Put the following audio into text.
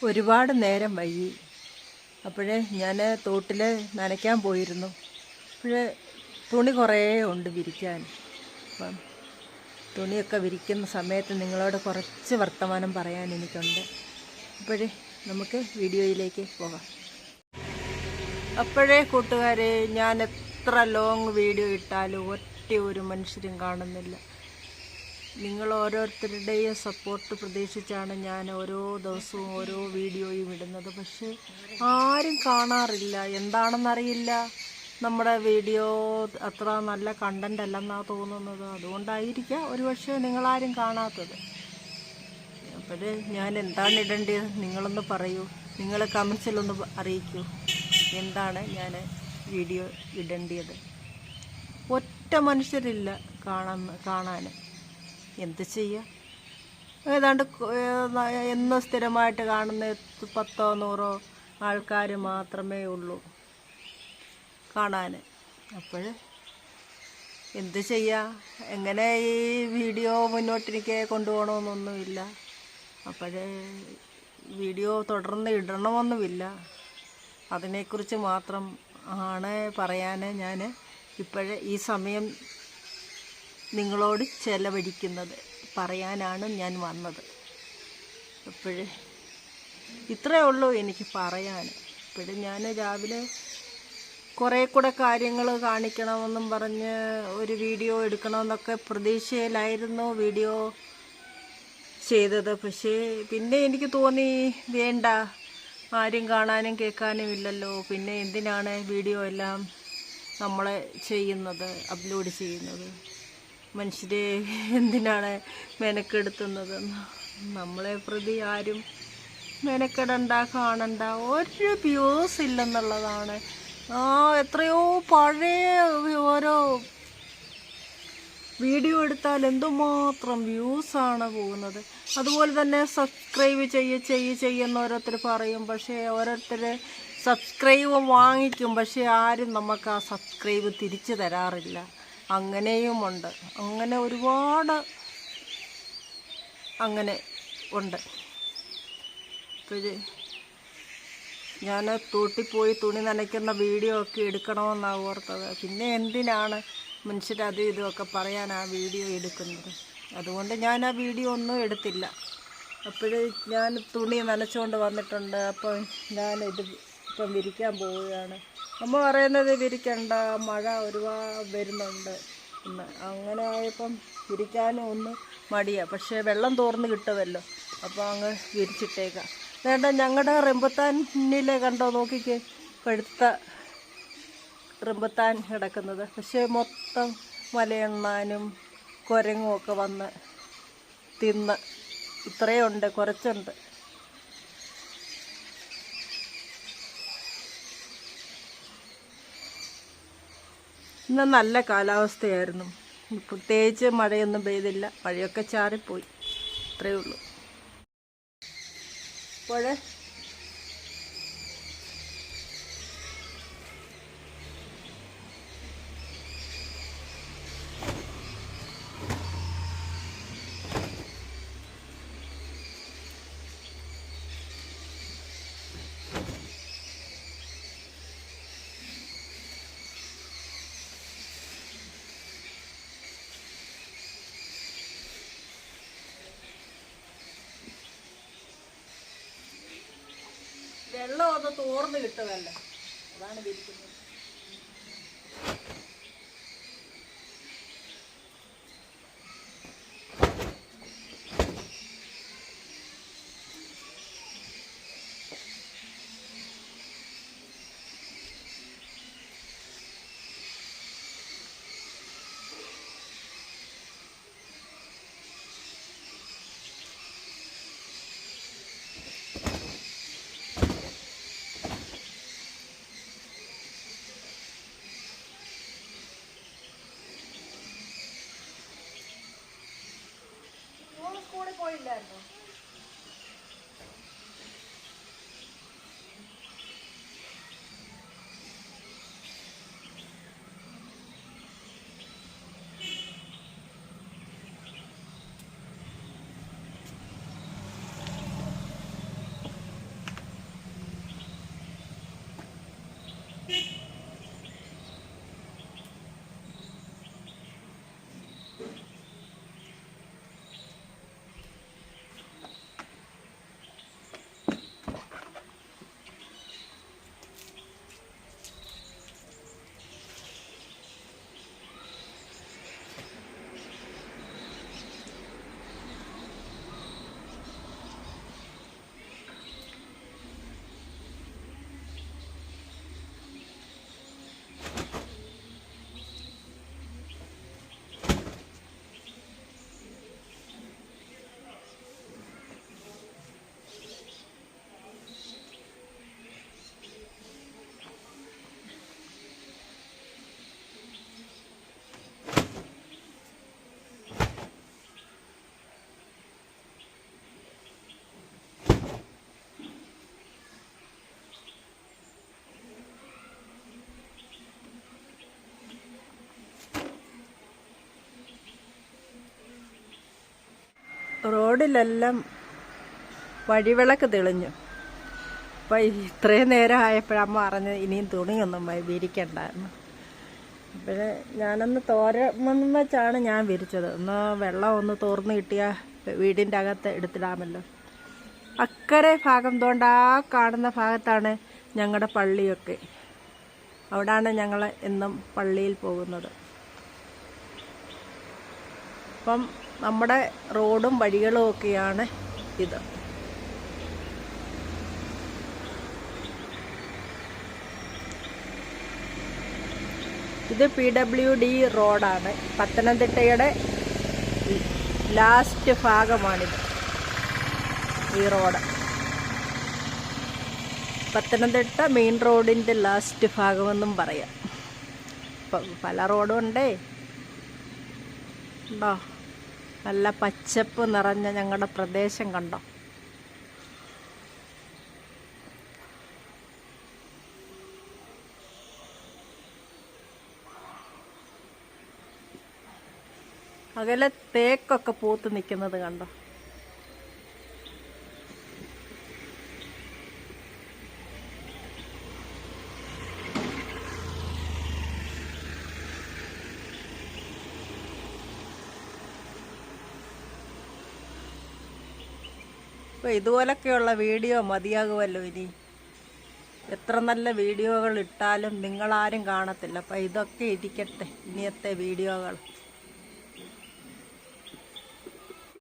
ഒരുപാട് നേരം വൈകി. അപ്പോഴേ ഞാൻ തോട്ടിൽ നനയ്ക്കാൻ പോയിരുന്നു. അപ്പോഴേ തുണി കുറേ ഉണ്ട് വിരിക്കാൻ. അപ്പം തുണിയൊക്കെ വിരിക്കുന്ന സമയത്ത് നിങ്ങളോട് കുറച്ച് വർത്തമാനം പറയാൻ എനിക്കുണ്ട്. അപ്പോഴേ നമുക്ക് വീഡിയോയിലേക്ക് പോകാം. അപ്പോഴേ കൂട്ടുകാരെ, ഞാൻ എത്ര ലോങ് വീഡിയോ ഇട്ടാലും ഒരു മനുഷ്യരും കാണുന്നില്ല. നിങ്ങൾ ഓരോരുത്തരുടെയും സപ്പോർട്ട് പ്രതീക്ഷിച്ചാണ് ഞാൻ ഓരോ ദിവസവും ഓരോ വീഡിയോയും ഇടുന്നത്. പക്ഷേ ആരും കാണാറില്ല. എന്താണെന്നറിയില്ല. നമ്മുടെ വീഡിയോ അത്ര നല്ല കണ്ടൻ്റ് അല്ലെന്നാണ് തോന്നുന്നത്. അതുകൊണ്ടായിരിക്കാം ഒരുപക്ഷെ നിങ്ങളാരും കാണാത്തത്. അപ്പോഴേ ഞാൻ എന്താണ് ഇടേണ്ടത് നിങ്ങളൊന്ന് പറയൂ. നിങ്ങൾ കമൻസിലൊന്ന് അറിയിക്കൂ എന്താണ് ഞാൻ വീഡിയോ ഇടേണ്ടത്. ഒറ്റ മനുഷ്യരില്ല കാണാൻ. എന്ത് ചെയ്യുക? ഏതാണ്ട് എന്ന് സ്ഥിരമായിട്ട് കാണുന്ന 10 or 100 ആൾക്കാർ മാത്രമേ ഉള്ളൂ കാണാൻ. അപ്പോൾ എന്ത് ചെയ്യുക? എങ്ങനെ ഈ വീഡിയോ മുന്നോട്ടെനിക്ക് കൊണ്ടുപോകണമെന്നൊന്നുമില്ല. അപ്പോഴേ വീഡിയോ തുടർന്ന് ഇടണമെന്നുമില്ല. അതിനെക്കുറിച്ച് മാത്രം ആണ് പറയാൻ ഞാൻ ഇപ്പോഴേ ഈ സമയം നിങ്ങളോട് ചെലവഴിക്കുന്നത്. പറയാനാണ് ഞാൻ വന്നത്. അപ്പോഴേ ഇത്രയേ ഉള്ളൂ എനിക്ക് പറയാൻ. ഇപ്പോഴും ഞാൻ രാവിലെ കുറേ കൂടെ കാര്യങ്ങൾ കാണിക്കണമെന്നും പറഞ്ഞ് ഒരു വീഡിയോ എടുക്കണമെന്നൊക്കെ പ്രതീക്ഷയിലായിരുന്നു വീഡിയോ ചെയ്തത്. പക്ഷേ പിന്നെ എനിക്ക് തോന്നി വേണ്ട, ആരും കാണാനും കേൾക്കാനും ഇല്ലല്ലോ, പിന്നെ എന്തിനാണ് വീഡിയോ എല്ലാം നമ്മളെ ചെയ്യുന്നത്, അപ്ലോഡ് ചെയ്യുന്നത്. മനുഷ്യരെ എന്തിനാണ് മെനക്കെടുത്തുന്നത്? നമ്മളെ പ്രതി ആരും മെനക്കെടണ്ട, കാണണ്ട. ഒരു വ്യൂസ് ഇല്ലെന്നുള്ളതാണ്. എത്രയോ പഴയ ഓരോ വീഡിയോ എടുത്താൽ എന്തുമാത്രം വ്യൂസാണ് പോകുന്നത്. അതുപോലെ തന്നെ സബ്സ്ക്രൈബ് ചെയ്യുന്ന ഓരോരുത്തർ പറയും. പക്ഷേ ഓരോരുത്തർ സബ്സ്ക്രൈബ് വാങ്ങിക്കും, പക്ഷേ ആരും നമുക്ക് ആ സബ്സ്ക്രൈബ് തിരിച്ചു തരാറില്ല. അങ്ങനെയുമുണ്ട്. അങ്ങനെ ഒരുപാട് അങ്ങനെ ഉണ്ട്. ഞാൻ തോട്ടിപ്പോയി തുണി നനയ്ക്കുന്ന വീഡിയോ ഒക്കെ എടുക്കണമെന്നാണ് ഓർത്തത്. പിന്നെ എന്തിനാണ് മനുഷ്യരത് ഇതുമൊക്കെ പറയാൻ ആ വീഡിയോ എടുക്കുന്നത്? അതുകൊണ്ട് ഞാൻ ആ വീഡിയോ ഒന്നും എടുത്തില്ല. അപ്പോഴേ ഞാൻ തുണി നനച്ചുകൊണ്ട് വന്നിട്ടുണ്ട്. അപ്പം ഞാനിത് ഇപ്പം വിരിക്കാൻ പോവുകയാണ്. അമ്മ പറയുന്നത് വിരിക്കണ്ട, മഴ ഒരുപാട് വരുന്നുണ്ട് എന്ന്. അങ്ങനെ ആയപ്പം വിരിക്കാനും ഒന്ന് മടിയാണ്. പക്ഷേ വെള്ളം തോർന്ന് കിട്ടുമല്ലോ, അപ്പോൾ അങ്ങ് വിരിച്ചിട്ടേക്കാം. വേണ്ട, ഞങ്ങളുടെ റംബുട്ടാനിലെ കണ്ടോ, നോക്കിക്കേ, പഴുത്ത റംബുട്ടാൻ കിടക്കുന്നത്. പക്ഷേ മൊത്തം മലയെണ്ണാനും കുരങ്ങും ഒക്കെ വന്ന് തിന്ന് ഇത്രയുണ്ട്, കുറച്ചുണ്ട്. ഇന്ന് നല്ല കാലാവസ്ഥയായിരുന്നു. പ്രത്യേകിച്ച് മഴയൊന്നും പെയ്തില്ല. മഴയൊക്കെ ചാറിപ്പോയി, അത്രയേ ഉള്ളൂ. അപ്പോൾ വെള്ളം ഒന്ന് തോർന്ന് കിട്ടുമല്ലോ, അതാണ് വിരിക്കുന്നത്. റോഡിലെല്ലാം വഴിവിളക്ക് തെളിഞ്ഞു. അപ്പം ഇത്രയും നേരം ആയപ്പോഴമ്മ പറഞ്ഞ് ഇനിയും തുണിയൊന്നും വിരിക്കണ്ടായിരുന്നു. അപ്പോൾ ഞാനൊന്ന് തോരമെന്ന് വെച്ചാണ് ഞാൻ വിരിച്ചത്. ഒന്ന് വെള്ളം ഒന്ന് തോർന്ന് കിട്ടിയാൽ വീടിൻ്റെ അകത്ത് എടുത്തിടാമല്ലോ. അക്കരെ ഭാഗം തോണ്ട് ആ കാണുന്ന ഭാഗത്താണ് ഞങ്ങളുടെ പള്ളിയൊക്കെ. അവിടാണ് ഞങ്ങൾ എന്നും പള്ളിയിൽ പോകുന്നത്. അപ്പം നമ്മുടെ റോഡും വഴികളും ഒക്കെയാണ് ഇത്. ഇത് PWD റോഡാണ്. പത്തനംതിട്ടയുടെ ലാസ്റ്റ് ഭാഗമാണിത്, ഈ റോഡ്. പത്തനംതിട്ട മെയിൻ റോഡിൻ്റെ ലാസ്റ്റ് ഭാഗമെന്നും പറയാം. ഇപ്പം പല റോഡും ഉണ്ടേ. ഉണ്ടോ? നല്ല പച്ചപ്പ് നിറഞ്ഞ ഞങ്ങളുടെ പ്രദേശം കണ്ടോ? അകലെ തേക്കൊക്കെ പൂത്ത് നിൽക്കുന്നത് കണ്ടോ? അപ്പോൾ ഇതുപോലൊക്കെയുള്ള വീഡിയോ മതിയാകുമല്ലോ ഇനി. എത്ര നല്ല വീഡിയോകൾ ഇട്ടാലും നിങ്ങളാരും കാണത്തില്ല. അപ്പോൾ ഇതൊക്കെ ഇരിക്കട്ടെ ഇനിയത്തെ വീഡിയോകൾ.